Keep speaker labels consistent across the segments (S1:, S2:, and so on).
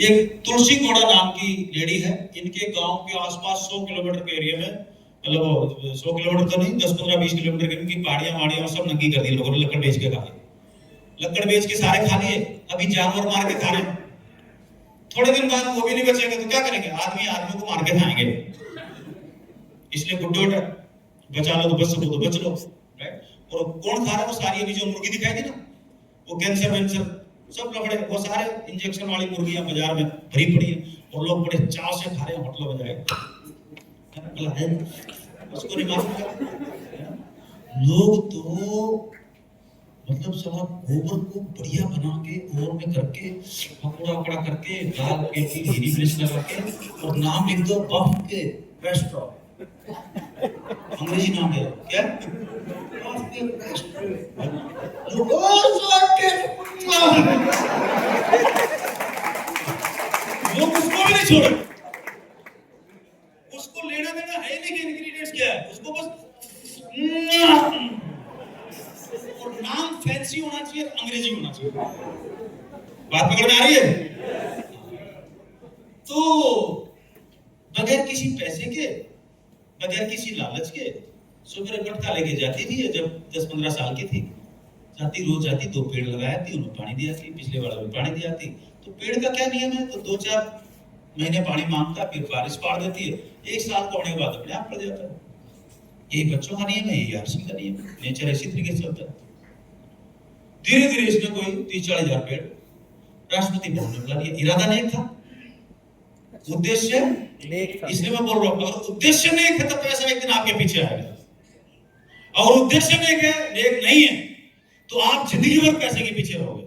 S1: एक तुलसी कोड़ा नाम की लेडी है, इनके गांव के आसपास 100 किलोमीटर के एरिया में, मतलब 100 किलोमीटर तो नहीं, 10-15-20 किलोमीटर की इनकी पहाड़ियां वाड़ियां सब नंगी कर दी लोगों ने, लकड़ बेच के खा लिए, लकड़ बेच के सारे खा लिए, अभी जानवर मार के खा रहे हैं। थोड़े दिन बाद वो भी नहीं बचेगा तो क्या करेंगे, आदमी आदमी को मार के खाएंगे। इसलिए गुड ऑर्डर, बचा लो तो बच सको तो बच लो, राइट। और कौन खा रहा है वो सारी, अभी जो मुर्गी दिखाई दी ना, वो कैंसर वेंसर सब लफड़े, वो सारे इंजेक्शन वाली मुर्गियां बाजार में भरी पड़ी है और लोग बड़े चाव से खा रहे हैं, होटलों में जाए उसको नहीं मालूम। लोग तो मतलब साला गोबर को बढ़िया बना के ओवन में करके पकौड़ा वकड़ा करके दाल के हरी मिर्च लगा के और नाम लिख दो बफ के रेस्टोरेंट, अंग्रेजी नाम है क्या, बफ के रेस्टोरेंट। लोग उसको भी नहीं छोड़े, उसको लेना देना है नहीं कि इंग्रेडिएंट्स क्या है, उसको बस और नाम फैंसी होना चाहिए, अंग्रेजी होना चाहिए। बात पकड़ में आ रही है? तो बगैर किसी पैसे के, बगैर किसी लालच के सुबह मटका लेके जाती थी, जब 10-15 साल की थी, जाती रोज जाती, 2 पेड़ लगाया थी, उन्हें पानी दिया थी, पिछले वाला में पानी दिया थी। तो पेड़ का क्या नियम है, तो 2-4 महीने पानी मांगता, फिर बारिश पाड़ देती है, 1 साल का होने के बाद अपने आप पड़ जाता है। यही बच्चों का नियम है, यही आरसी का नियम है, नेचर इसी तरीके से चलता है। धीरे धीरे इसने कोई 30-40 हजार पेड़ राष्ट्रपति भवन में बुला लिया। इरादा नेक था, उद्देश्य नेक था, इसलिए मैं बोल रहा हूं, अगर उद्देश्य नेक है तो पैसा एक दिन आपके पीछे आएगा, और उद्देश्य नेक है, नेक नहीं है तो आप जिंदगी भर पैसे के पीछे रहोगे।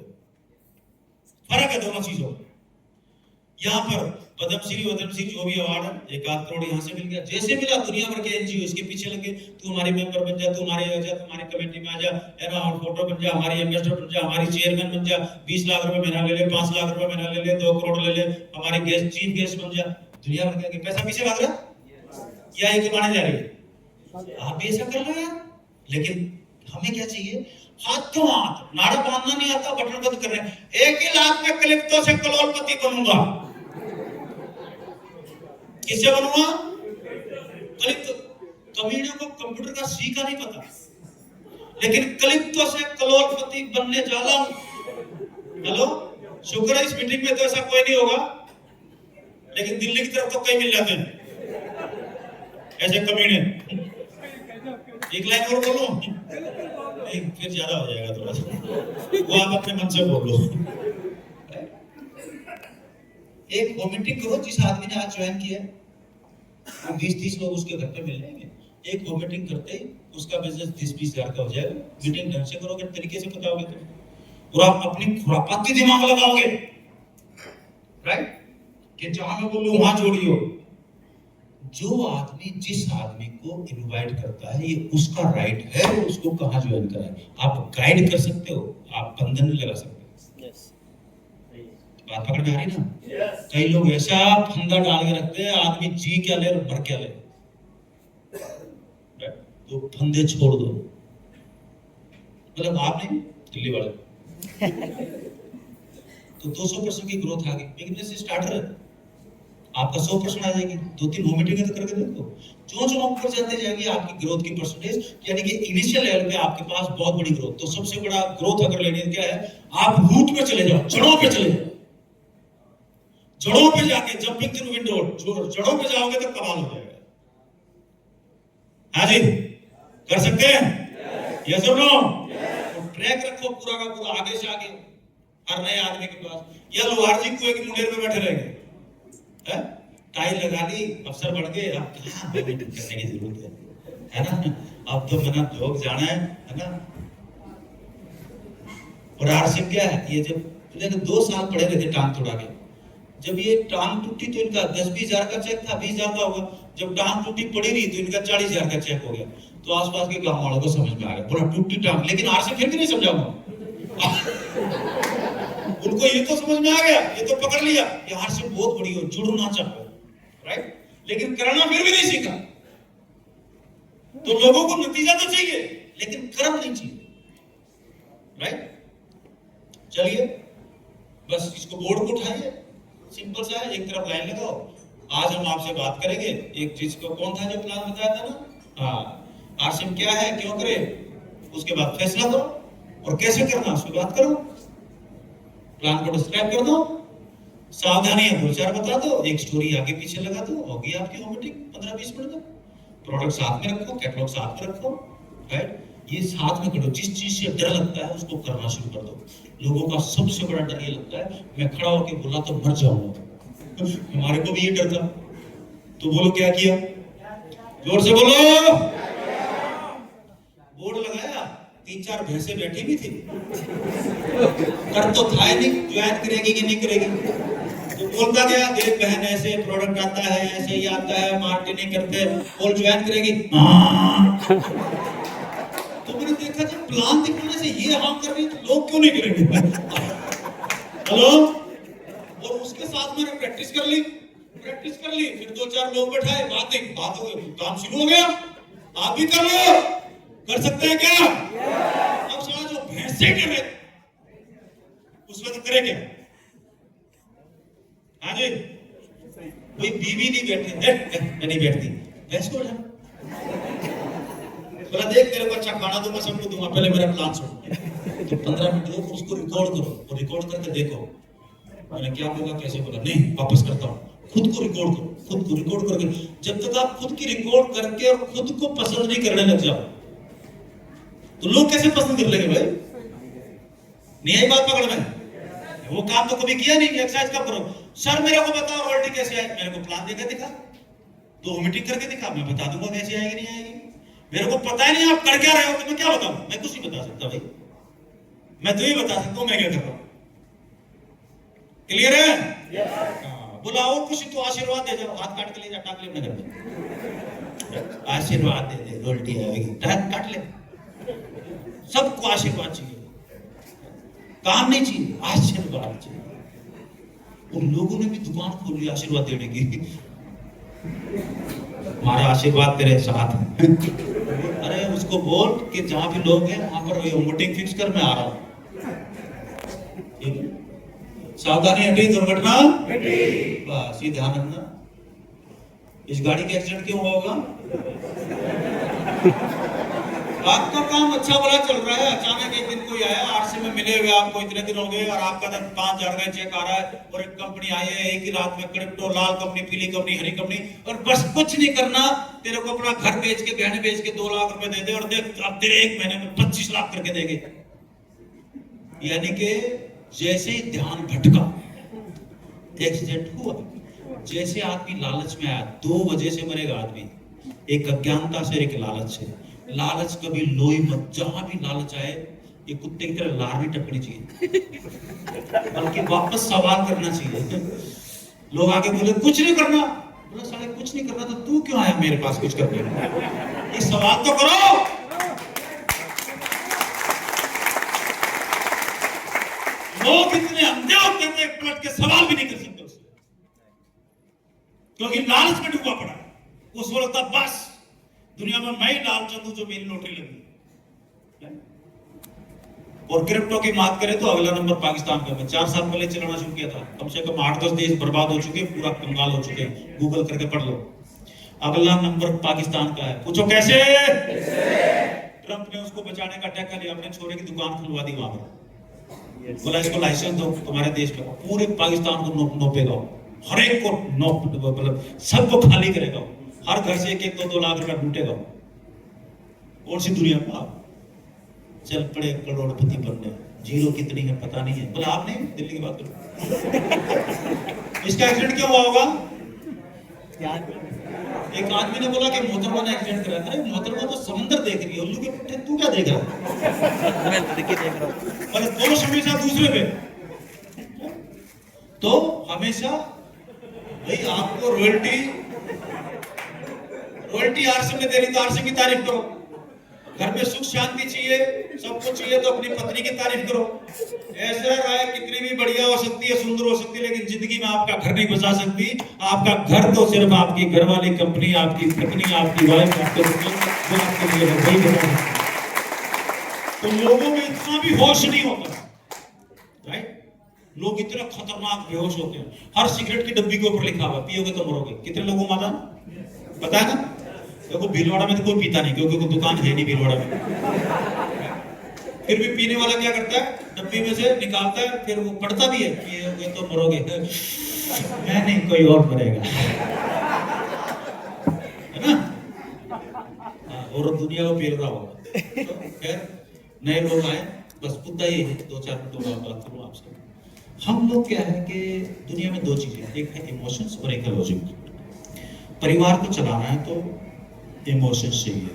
S1: फर्क है दोनों चीजों में। यहाँ पर पद्मश्री जो भी अवार्ड है, 1 करोड़ यहाँ से मिल गया, जैसे मिला दुनिया भर के एनजीओ इसके पीछे लगे, तू हमारे मेंबर बन जा, तू हमारे आ जा, तुम्हारी कमेटी में आ जा, है ना, और फोटो बन जा, हमारी एम्बेसडर बन जा, हमारी चेयरमैन बन जा, 20 लाख रुपए महीना ले ले, 5 लाख रुपए महीना ले ले, 2 करोड़ ले ले, हमारे गेस्ट चीफ गेस्ट बन जा। दुनिया भर के पैसा पीछे भाग रहा या ये कमाने जा रही है? आप भी ऐसा कर लो यार। लेकिन हमें क्या चाहिए, हाथों हाथ, नाड़ा बांधना नहीं आता, बटन बंद कर रहे हैं, 1 ही लाख में क्लिप्टो से करोड़पति बनूंगा। किससे बनूंगा? कमीडियों को कंप्यूटर का सी का नहीं पता, लेकिन क्लिप्टो से करोड़पति बनने जा रहा हूं। हेलो, शुक्र है इस मीटिंग में तो ऐसा कोई नहीं होगा, लेकिन दिल्ली की तरफ तो कई मिल जाते हैं ऐसे कमीडियन। एक लाइन और बोलो, नहीं फिर ज्यादा हो जाएगा थोड़ा सा, वो आप अपने मन से बोलो। एक वोमिटिंग करो, जिस आदमी ने आज ज्वाइन किया वो 20-30 लोग उसके घर पे मिल जाएंगे। एक वोमिटिंग करते ही उसका बिजनेस 30-20 हजार का हो जाएगा। मीटिंग ढंग से करोगे, तरीके से बताओगे तो, और आप अपनी खुरापाती दिमाग लगाओगे, राइट, कि जहां मैं बोलूं वहां जोड़ियो। जो आदमी जिस आदमी को इनवाइट करता है, ये उसका राइट है वो उसको कहां ज्वाइन कराए। आप गाइड कर सकते हो, आप बंधन नहीं लगा सकते। बात पकड़ में आ रही ना? कई लोग ऐसा फंदा डाल के रखते हैं, आदमी जी क्या ले और मर क्या ले, तो फंदे छोड़ दो। मतलब आप नहीं, दिल्ली वाले तो 200% की ग्रोथ आ गई, बिगिनर से स्टार्टर है, आपका 100% आ जाएगी। 2-3 वोमिटिंग तो करके देखो, जो ऊपर जाते जाएंगे आपकी ग्रोथ की परसेंटेज, यानी कि इनिशियल लेवल पे आपके पास बहुत बड़ी ग्रोथ। तो सबसे बड़ा ग्रोथ अगर लेनी है क्या है, आप रूट पे चले जाओ, जड़ों पे चले जाओ, जड़ों पे जाके जंपिंग थ्रू विंडो, जड़ों पे जाओगे तो कमाल हो जाएगा। हाँ जी, कर सकते हैं? यस और नो? ट्रैक रखो पूरा का पूरा, आगे से आगे हर नए आदमी के पास। या लोहार जी को एक मुंडेर में बैठे रहेंगे, टाई लगा ली, अफसर बढ़ गए, अब क्या करने की जरूरत है ना? अब तो मना लोग जाना है ना? और आरसी क्या है, ये जब 2 साल पढ़े रहे थे टांग तोड़ा के, जब ये टांग टूटी तो इनका 10-20 हजार का चेक था, 20 हजार का होगा। जब टांग टूटी पड़ी नहीं तो इनका 40 हजार का चेक हो गया। तो आसपास के गांव वालों को समझ में आ गया, पूरा टूटी टांग, लेकिन आरसी फिर भी नहीं समझाऊंगा। उनको ये तो समझ में आ गया, ये तो पकड़ लिया, ये आरसी बहुत बड़ी हो, जुड़ना चाहिए, राइट, लेकिन करना फिर भी नहीं सीखा। तो लोगों को नतीजा तो चाहिए, लेकिन कर्म नहीं चाहिए, राइट। चलिए, बस इसको बोर्ड को उठाइए, सिंपल सा है, एक तरफ लाइन लगाओ, आज हम आपसे बात करेंगे एक चीज को, कौन था जो प्लान बताया था ना, हाँ आरसीएम क्या है, क्यों करे, उसके बाद फैसला करो और कैसे करना उसकी बात करो, प्लान को डिस्क्राइब कर दो, सावधानियां दो चार बता दो, एक स्टोरी आगे पीछे लगा दो, होगी आपकी होम मीटिंग 15-20 मिनट में। प्रोडक्ट साथ में रखो, कैटलॉग साथ में रखो, राइट, ये साथ में करो। जिस चीज से डर लगता है उसको करना शुरू कर दो। लोगों का सबसे बड़ा डर ये लगता है मैं खड़ा होकर बोला तो मर जाऊंगा, हमारे को भी ये डर था। तो बोलो क्या किया, जोर से बोलो। बोर्ड लगाया, 3-4 भैंसे बैठी भी थी, कर तो था ही नहीं, ज्वाइन करेगी कि नहीं करेगी, तो बोलता गया देख बहन ऐसे प्रोडक्ट आता है, ऐसे ही आता है, मार्केटिंग करते, बोल ज्वाइन करेगी। तो मैंने देखा जब प्लान दिखाने से ये हां कर रही तो लोग क्यों नहीं करेंगे। हेलो, और उसके साथ मैंने प्रैक्टिस कर ली, फिर 2-4 लोग बैठाए, बात हो गई, काम शुरू हो गया। आप भी कर लो, कर सकते हैं क्या? अब साला जो भैंसे कर रहे उस वक्त करे क्या? हाँ जी, कोई बीवी नहीं बैठी, नहीं बैठती, भैंस को उठा बोला देख तेरे को अच्छा खाना दूंगा, सबको दूंगा, पहले मेरा प्लान सुन। तो 15 मिनट लो, उसको रिकॉर्ड करो और रिकॉर्ड करके देखो मैंने क्या बोला, कैसे बोला, नहीं वापस करता हूँ। खुद को रिकॉर्ड करो, खुद को रिकॉर्ड करके जब तक आप खुद की रिकॉर्ड करके और खुद को पसंद नहीं करने लग जाओ तो लोग कैसे पसंद कर लेंगे भाई? नहीं आई बात पकड़ में? वो काम तो कभी किया नहीं, एक्सरसाइज कब करो? सर मेरे को बताओ रॉयल्टी कैसे आए, मेरे को प्लान देकर दिखा, 2 मीटिंग करके दिखा, मैं बता दूंगा कैसे आएगी नहीं आएगी। मेरे को पता ही नहीं आप कर क्या रहे हो, तो मैं क्या बताऊं? मैं कुछ नहीं बता सकता भाई, मैं तो ये बता सकता हूं मैं क्या कर रहा हूं। क्लियर है? बुलाओ कुछ तो आशीर्वाद दे जाओ, हाथ काट के ले जा, टाक ले अपने घर में, आशीर्वाद दे दे, रोटी आएगी, काट ले। सबको आशीर्वाद चाहिए, काम नहीं चाहिए, आशीर्वाद चाहिए। उन लोगों ने भी दुकान खोल ली आशीर्वाद देने की, हमारा आशीर्वाद तेरे साथ है। अरे उसको बोल कि जहां भी लोग हैं वहां पर मीटिंग फिक्स कर, मैं आ रहा हूं। सावधानी हटी, दुर्घटना बस ये ध्यान रखना। इस गाड़ी का एक्सीडेंट क्यों होगा? आपका काम अच्छा भला चल रहा है, अचानक एक दिन कोई आया, आरसी में मिले हुए आपको इतने दिन हो गए और आपका 5,000 का चेक आ रहा है और एक कंपनी आई है एक ही रात में, क्रिप्टो, लाल कंपनी, पीली कंपनी, हरी कंपनी, और बस कुछ नहीं करना, तेरे को अपना घर बेच के, गहने बेच के 2 लाख रुपए दे दे और देख अब तेरे 1 महीने में 25 लाख करके देंगे। यानी कि जैसे ही ध्यान भटका, एक्सीडेंट हुआ। जैसे आदमी लालच में आया, 2 वजह से मरेगा आदमी, एक अज्ञानता से, एक लालच से। लालच कभी लोई मत, जहां भी लालच आए ये कुत्ते की तरह लार नहीं टपकनी चाहिए, बल्कि वापस सवाल करना चाहिए। लोग आगे बोले कुछ नहीं करना, बोला साले कुछ नहीं करना तो तू क्यों आया मेरे पास कुछ करने? ये सवाल तो करो। लोग इतने अंधे होते हैं पलट के सवाल भी नहीं कर सकते उससे, क्योंकि लालच में डूबा पड़ा। उसको लगता बस दुनिया में मैं ही लाल चंदू जो मेरी लॉटरी लगी। और क्रिप्टो की बात करें तो अगला नंबर पाकिस्तान का। मैं 4 साल पहले चलाना शुरू किया था, कम से कम 8-10 देश बर्बाद हो चुके, पूरा कंगाल हो चुके, गूगल करके पढ़ लो। अगला नंबर पाकिस्तान का है, पूछो कैसे? ट्रंप ने उसको बचाने का टैक्का लिया, अपने छोरे की दुकान खुलवा दी वहां पर, बोला इसको लाइसेंस दो तुम्हारे देश में, पूरे पाकिस्तान को नोपेगा, हर एक को नोप, मतलब सबको खाली करेगा, हर घर से 1-2 लाख रुपया लूटेगा। कौन सी दुनिया में आप चल पड़े करोड़पति बनने, जीरो कितनी है पता नहीं है। बोला आप नहीं, दिल्ली की बात करो। इसका एक्सीडेंट क्यों हुआ होगा? एक आदमी ने बोला कि मोहतरमा ने एक्सीडेंट कराया। अरे मोहतरमा तो समंदर देख रही है, उल्लू के पुट्ठे तू क्या देख रहा है? मैं देख रहा हूं। और दोष हमेशा दूसरे पे। तो हमेशा भाई आपको रॉयल्टी आरसी में दे रही तो आरसी की तारीफ करो। घर में सुख शांति चाहिए, सब कुछ चाहिए तो अपनी पत्नी की तारीफ करो। ऐसा राय कितनी भी बढ़िया हो सकती है, सुंदर हो सकती है, लेकिन जिंदगी में आपका घर नहीं बसा सकती। आपका घर तो सिर्फ आपकी घर वाली कंपनी, आपकी पत्नी, आपकी वाइफ, आपके जो आपके लिए वही बता सकती। तो लोगों में इतना भी होश नहीं होता, राइट? लोग इतने खतरनाक बेहोश होते हैं, हर सिगरेट की डब्बी के ऊपर लिखा हुआ पियोगे तो मरोगे। कितने लोगों को पता है ना? देखो भीलवाड़ा में तो कोई पीता नहीं क्योंकि कोई दुकान है नहीं भीलवाड़ा में, फिर भी पीने वाला क्या करता है, डब्बी में से निकालता है, फिर वो पढ़ता भी है पियोगे तो मरोगे, मैं नहीं कोई और मरेगा, है ना? और दुनिया को पेल रहा होगा। तो खैर नए लोग आए, बस मुद्दा ये है, 2-4 मिनट बात करूँ आपसे। हम लोग क्या है कि दुनिया में 2 चीजें, एक है इमोशंस और एक है लॉजिक। परिवार को चलाना है तो इमोशंस चाहिए,